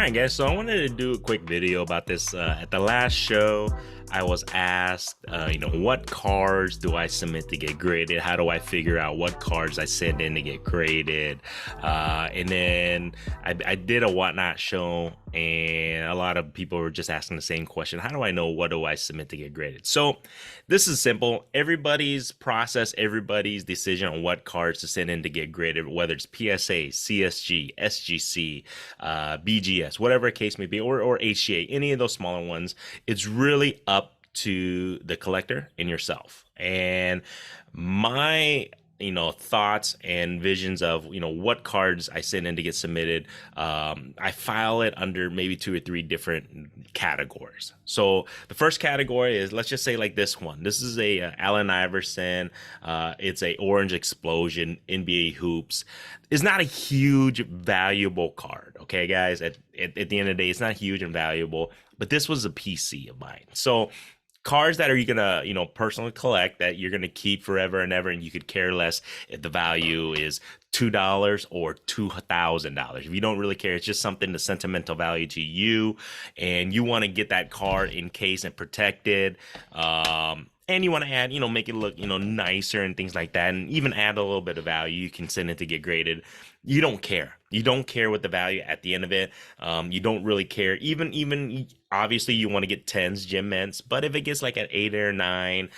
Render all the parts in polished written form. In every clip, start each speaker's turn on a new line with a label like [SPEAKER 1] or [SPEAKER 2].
[SPEAKER 1] right, guys. So I wanted to do a quick video about this. At the last show, I was asked, what cards do I submit to get graded? How do I figure out what cards I send in to get graded? And then I did a whatnot show, and a lot of people were just asking the same question: how do I know what do I submit to get graded? So this is simple. Everybody's process, everybody's decision on what cards to send in to get graded, whether it's PSA, CSG, SGC, BGS, whatever case may be, or HGA, any of those smaller ones, it's really up to the collector and yourself. And my thoughts and visions of what cards I send in to get submitted, I file it under maybe 2 or 3 different categories. So the first category is, let's just say, like this one. This is a Allen Iverson. It's a orange explosion NBA hoops. It's not a huge valuable card, okay, guys. At the end of the day, it's not huge and valuable, but this was a PC of mine. So cards that are you gonna personally collect, that you're gonna keep forever and ever, and you could care less if the value is $2 or $2,000. If you don't really care, it's just something, the sentimental value to you, and you want to get that card in case and protected. And you want to add, make it look, nicer and things like that, and even add a little bit of value. You can send it to get graded. You don't care. You don't care what the value at the end of it. You don't really care. Even obviously you want to get 10s, gem mints, but if it gets like an 8 or 9,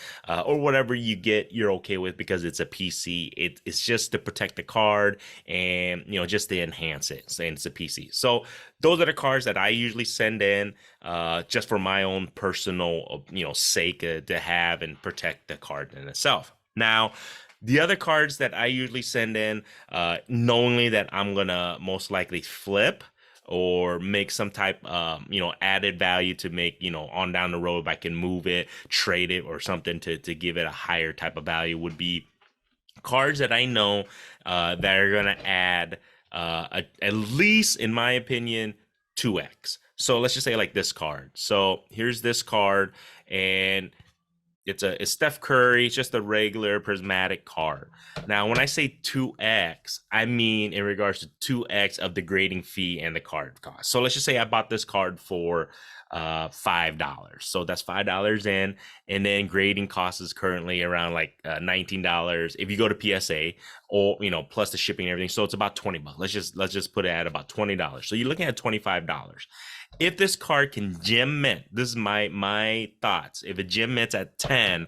[SPEAKER 1] or whatever you get, you're okay with, because it's a PC. It's just to protect the card and just to enhance it. Saying it's a PC. So those are the cards that I usually send in, just for my own personal sake, to have and protect the card in itself. Now, the other cards that I usually send in, knowingly that I'm gonna most likely flip or make some type added value to make, on down the road, if I can move it, trade it, or something to give it a higher type of value, would be cards that I know that are gonna add at least, in my opinion, 2x. So let's just say like this card. So here's this card, and it's Steph Curry. It's just a regular prismatic card. Now, when I say 2x, I mean in regards to 2x of the grading fee and the card cost. So let's just say I bought this card for $5. So that's $5 in, and then grading cost is currently around like $19 if you go to PSA, or plus the shipping and everything. So it's about 20 bucks. Let's just put it at about $20. So you're looking at $25. If this card can gem mint, this is my thoughts. If it gem mints at 10,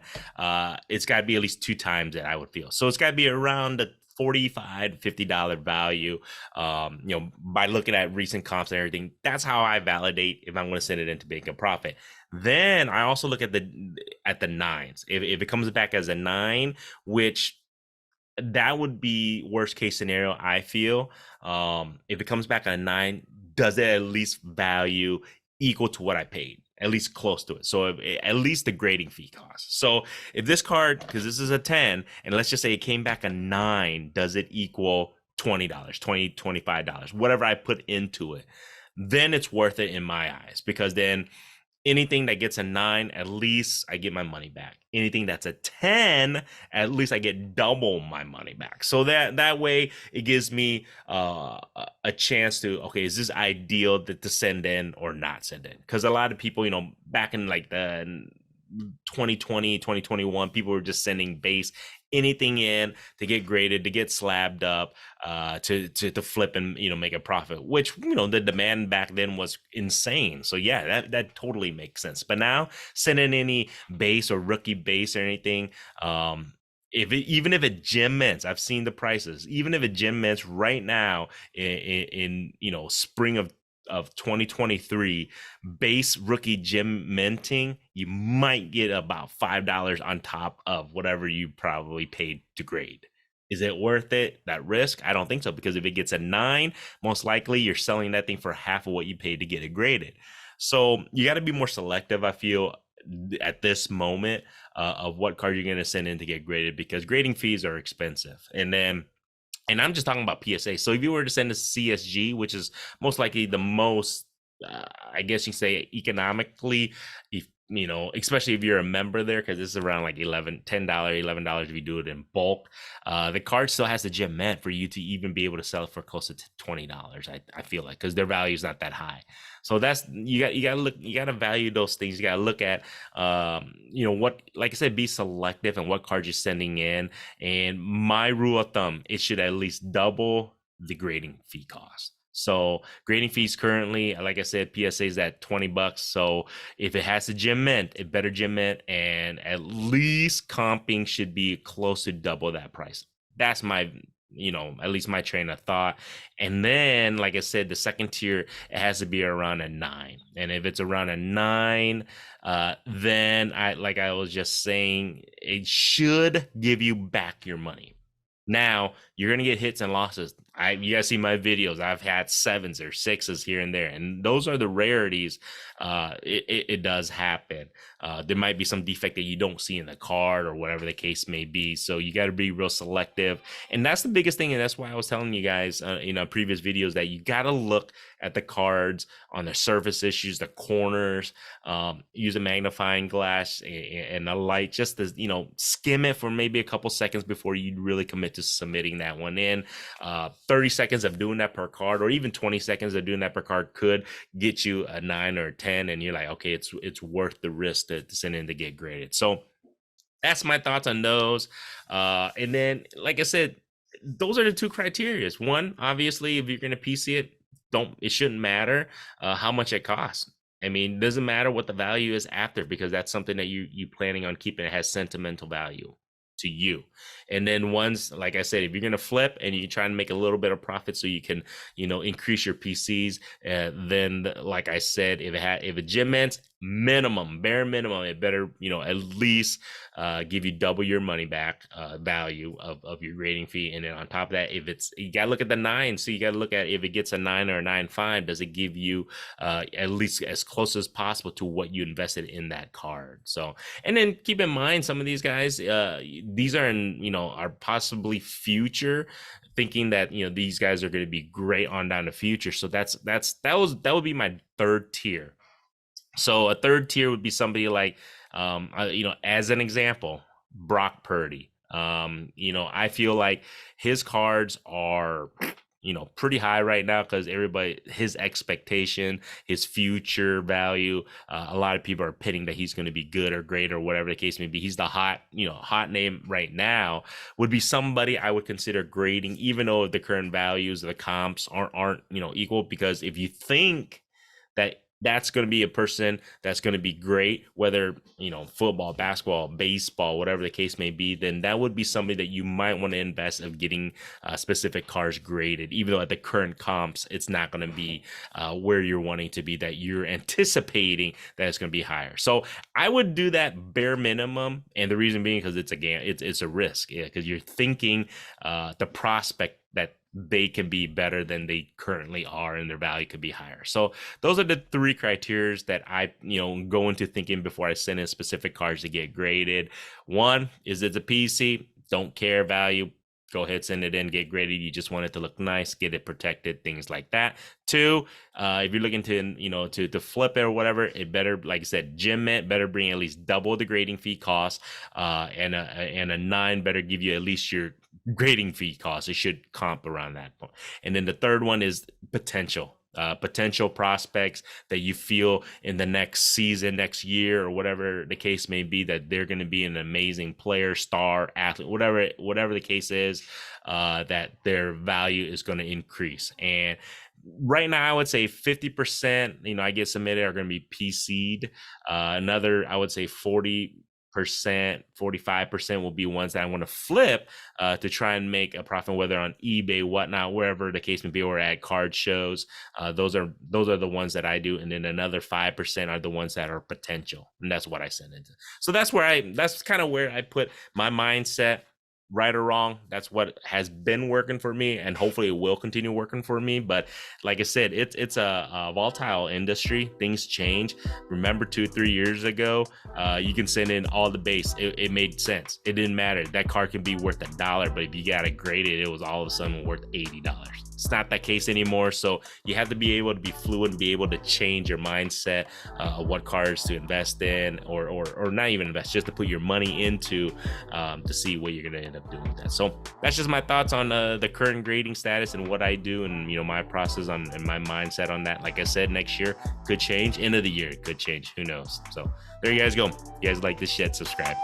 [SPEAKER 1] it's got to be at least 2 times that, I would feel. So it's got to be around the $45 to $50 value. By looking at recent comps and everything, that's how I validate if I'm going to send it in to make a profit. Then I also look at the 9s. If it comes back as a 9, which that would be worst case scenario, I feel. If it comes back on a 9, does it at least value equal to what I paid? At least close to it. So at least the grading fee cost. So if this card, because this is a 10, and let's just say it came back a 9, does it equal $20, $20, $25, whatever I put into it? Then it's worth it in my eyes, because then anything that gets a 9, at least I get my money back. Anything that's a 10, at least I get double my money back. So that way it gives me a chance to, okay, is this ideal to send in or not send in? Because a lot of people, back in like the 2020, 2021, people were just sending base anything in to get graded, to get slabbed up, to flip and make a profit, which the demand back then was insane. So yeah, that totally makes sense. But now, sending any base or rookie base or anything, even if it gem mints, I've seen the prices, even if it gem mints right now in spring of 2023, base rookie gem minting, you might get about $5 on top of whatever you probably paid to grade. Is it worth it, that risk? I don't think so, because if it gets a 9, most likely you're selling that thing for half of what you paid to get it graded. So you got to be more selective, I feel, at this moment, of what card you're going to send in to get graded, because grading fees are expensive. And I'm just talking about PSA. So if you were to send a CSG, which is most likely the most, I guess you say, economically especially if you're a member there, because this is around like $10, $11 if you do it in bulk. The card still has the gem meant for you to even be able to sell it for closer to $20. I feel like, because their value is not that high. So that's you got to look, you got to value those things. You got to look at what, like I said, be selective and what cards you're sending in. And my rule of thumb, it should at least double the grading fee cost. So grading fees currently, like I said, PSA is at $20. So if it has a gem mint, it better gem mint, and at least comping should be close to double that price. That's my, at least my train of thought. And then, like I said, the second tier, it has to be around a 9. And if it's around a 9, then like I was just saying, it should give you back your money. Now you're gonna get hits and losses. You guys see my videos. I've had 7s or 6s here and there, and those are the rarities. It does happen. There might be some defect that you don't see in the card or whatever the case may be. So you got to be real selective, and that's the biggest thing. And that's why I was telling you guys in previous videos that you got to look at the cards on the surface issues, the corners. Use a magnifying glass and a light just to skim it for maybe a couple seconds before you really commit to submitting that one in. 30 seconds of doing that per card, or even 20 seconds of doing that per card, could get you a 9 or a 10, and you're like, okay, it's worth the risk to send in to get graded. So that's my thoughts on those. And then, like I said, those are the 2 criteria. One, obviously, if you're going to PC it, it shouldn't matter how much it costs. I mean, it doesn't matter what the value is after, because that's something that you planning on keeping. It has sentimental value to you. And then once, like I said, if you're going to flip and you try and make a little bit of profit so you can, increase your PCs, then like I said, if it gem mints, bare minimum, it better, at least give you double your money back value of your grading fee. And then on top of that, you got to look at the 9. So you got to look at if it gets a 9 or a 9.5, does it give you at least as close as possible to what you invested in that card? So, and then keep in mind, some of these guys, these are are possibly future, thinking that these guys are going to be great on down the future. So that would be my 3rd tier. So a 3rd tier would be somebody like as an example, Brock Purdy. I feel like his cards are pretty high right now, because his expectation, his future value, a lot of people are pitting that he's going to be good or great or whatever the case may be. He's the hot name right now. Would be somebody I would consider grading, even though the current values of the comps aren't equal, because if you think that that's going to be a person that's going to be great, whether football, basketball, baseball, whatever the case may be, then that would be somebody that you might want to invest of getting specific cars graded, even though at the current comps it's not going to be where you're wanting to be, that you're anticipating that it's going to be higher. So I would do that bare minimum, and the reason being because it's a risk, because you're thinking the prospect that they can be better than they currently are, and their value could be higher. So those are the 3 criteria that I go into thinking before I send in specific cards to get graded. One is it's a PC, don't care value, go ahead, send it in, get graded. You just want it to look nice, get it protected, things like that. 2, if you're looking to to flip it or whatever, it better, like I said, gem mint better bring at least double the grading fee cost, and a 9 better give you at least your grading fee cost. It should comp around that point. And then the 3rd one is potential prospects that you feel in the next season, next year, or whatever the case may be, that they're going to be an amazing player, star, athlete, whatever the case is, that their value is going to increase. And right now, I would say 50%, I get submitted, are going to be PC'd. Another, I would say 45% will be ones that I want to flip to try and make a profit, whether on eBay, whatnot, wherever the case may be, or at card shows. Those are the ones that I do, and then another 5% are the ones that are potential, and that's what I send into. So that's kind of where I put my mindset. right or wrong, that's what has been working for me, and hopefully it will continue working for me. But like I said, it's a volatile industry. Things change. Remember 2 3 years ago, you can send in all the base, it made sense. It didn't matter, that car can be worth $1, but if you got it graded, it was all of a sudden worth $80. It's not that case anymore. So you have to be able to be fluid and be able to change your mindset, what cars to invest in, or not even invest, just to put your money into, to see what you're going to end up doing with that. So that's just my thoughts on the current grading status and what I do, and my process on and my mindset on that. Like I said, next year could change. End of the year it could change. Who knows? So there you guys go. If you guys like this shit, subscribe.